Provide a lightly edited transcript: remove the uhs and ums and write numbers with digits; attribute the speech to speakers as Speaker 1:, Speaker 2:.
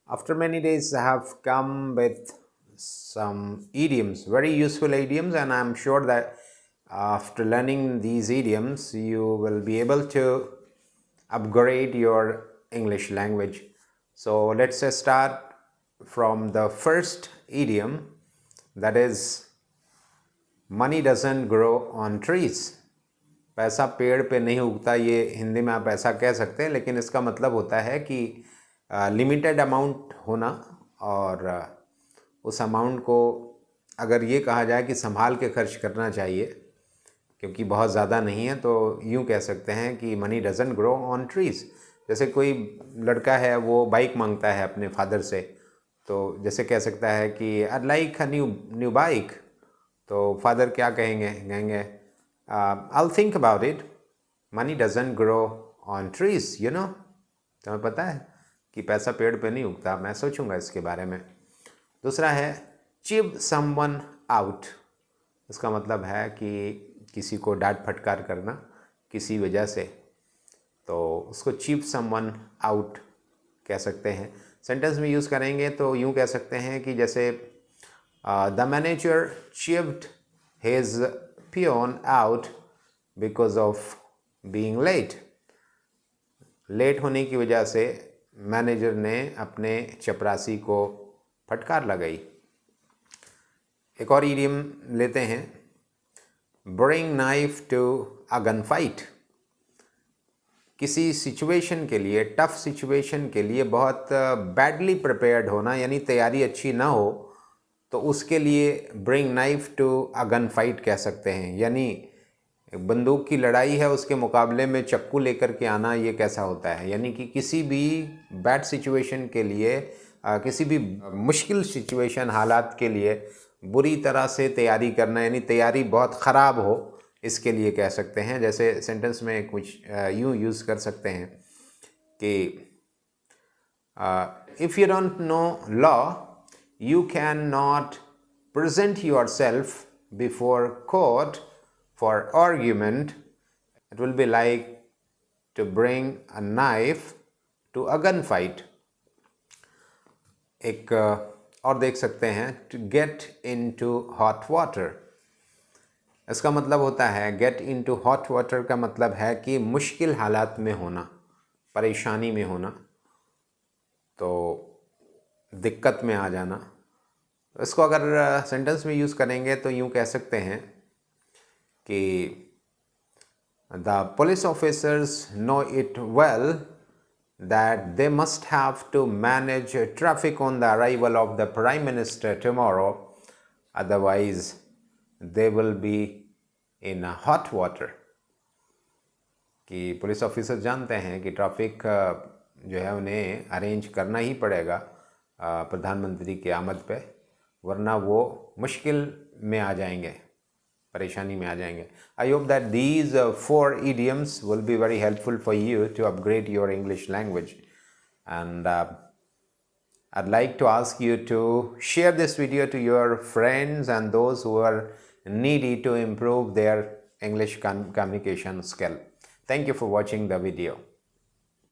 Speaker 1: After many days, I have come with some idioms, very useful idioms, and I'm sure that after learning these idioms, you will be able to upgrade your English language. So let's start from the first idiom, that is, money doesn't grow on trees. पैसा पेड़ पे नहीं उगता, ये हिंदी में आप ऐसा कह सकते हैं, लेकिन इसका मतलब होता है कि लिमिटेड अमाउंट होना और उस अमाउंट को अगर ये कहा जाए कि संभाल के खर्च करना चाहिए क्योंकि बहुत ज़्यादा नहीं है, तो यूँ कह सकते हैं कि money doesn't grow on trees. जैसे कोई लड़का है, वो बाइक मांगता है अपने फादर से, तो जैसे कह सकता है कि I like a new bike, तो फादर क्या कहेंगे I'll think about it. Money doesn't grow on trees, you know. तुम्हें पता है कि पैसा पेड़ पे नहीं उगता, मैं सोचूंगा इसके बारे में। दूसरा है chiv someone out. इसका मतलब है कि किसी को डांट फटकार करना किसी वजह से, तो उसको chiv someone out कह सकते हैं। सेंटेंस में यूज़ करेंगे तो यूँ कह सकते हैं कि जैसे the manager chived his peon out because of being late. Late होने की वजह से मैनेजर ने अपने चपरासी को फटकार लगाई। एक और इडियम लेते हैं, bring knife to a gunfight. किसी सिचुएशन के लिए, टफ सिचुएशन के लिए बहुत बैडली प्रिपेयर्ड होना, यानी तैयारी अच्छी ना हो, तो उसके लिए bring knife to a gun fight कह सकते हैं। यानी बंदूक की लड़ाई है, उसके मुकाबले में चक्कू लेकर के आना, ये कैसा होता है। यानी कि किसी भी बैड सिचुएशन के लिए, किसी भी मुश्किल सिचुएशन, हालात के लिए बुरी तरह से तैयारी करना, यानी तैयारी बहुत ख़राब हो, इसके लिए कह सकते हैं। जैसे सेंटेंस में कुछ यूँ यूज़ कर सकते हैं कि if you don't know law, you cannot present yourself before court for argument. It will be like to bring a knife to a gunfight. एक और देख सकते हैं, to get into hot water. इसका मतलब होता है get into hot water का मतलब है कि मुश्किल हालात में होना, परेशानी में होना, तो दिक्कत में आ जाना। इसको अगर सेंटेंस में यूज़ करेंगे तो यूँ कह सकते हैं कि the police officers know it well that they must have to manage traffic on the arrival of the prime minister tomorrow, otherwise they will be in hot water. कि पुलिस ऑफिसर जानते हैं कि ट्रैफिक जो है उन्हें arrange करना ही पड़ेगा प्रधानमंत्री की आमद पे, वरना वो मुश्किल में आ जाएंगे, परेशानी में आ जाएंगे। I hope that these 4 idioms will be very helpful for you to upgrade your English language. And I'd like to ask you to share this video to your friends and those who are needy to improve their English communication skill. Thank you for watching the video.